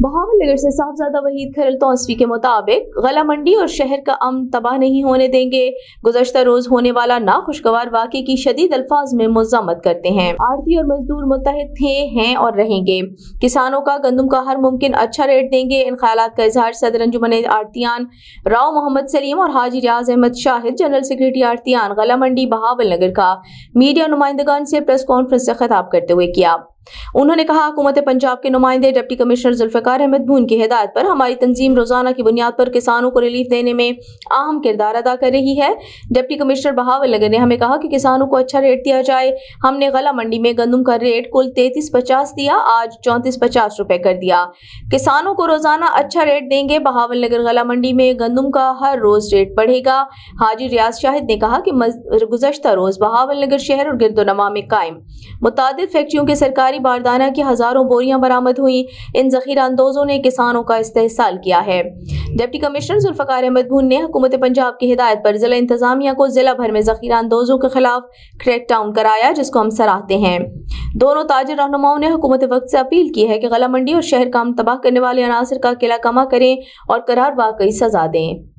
बहावल नगर से साहबजादा वहीद खरल तौसफी के मुताबिक गला मंडी और शहर का अमन तबाह नहीं होने देंगे। गुज़श्ता रोज होने वाला नाखुशगवार वाक़े की शदीद अल्फाज में मज़म्मत करते हैं। आड़ती और मजदूर मुत्तहिद थे, हैं और रहेंगे। किसानों का गंदम का हर मुमकिन अच्छा रेट देंगे। इन ख्यालात का इजहार सदर अंजुमन आड़तियान राव मोहम्मद सलीम और हाजी रियाज अहमद शाहिद जनरल सेक्रेटरी आड़तियान गला मंडी बहावल नगर का मीडिया नुमाइंदगान से प्रेस कॉन्फ्रेंस से खिताब करते हुए किया। उन्होंने कहा, हुकूमत पंजाब के नुमाइंदे डिप्टी कमिश्नर जुल्फ़िकार अहमद भून की हिदायत पर हमारी तंजीम रोजाना की बुनियाद पर किसानों को रिलीफ देने में अहम किरदार अदा कर रही है। डिप्टी कमिश्नर बहावल नगर ने हमें कहा कि किसानों को अच्छा रेट दिया जाए। हमने गला मंडी में गंदम का रेट कुल 33.50 दिया, आज 34.50 रुपए कर दिया। किसानों को रोजाना अच्छा रेट देंगे। बहावल नगर गला मंडी में गंदम का हर रोज रेट बढ़ेगा। हाजी रियाज शाहिद ने कहा कि गुज़श्ता रोज बहावल नगर शहर और गिरदोनमा में कायम मुतादिद फैक्ट्रियों के सरकारी बारदाना की हजारों बोरियां बरामद हुई। इन जखीरा अंदोजों ने किसानों का इस्तेहसाल किया है। डिप्टी कमिश्नर जुल्फ़िकार अहमद भून ने हुकूमत पंजाब की हिदायत पर जिला इंतजामिया को जिला भर में जखीरा अंदोजों के खिलाफ क्रैक डाउन कराया, जिसको हम सराहते हैं। दोनों ताजिर रहनुमाओं ने हुकूमत वक्त से अपील की है कि गला मंडी और शहर का अमन तबाह करने वाले अनासर का किला कमा करें और करार वाकई सजा दें।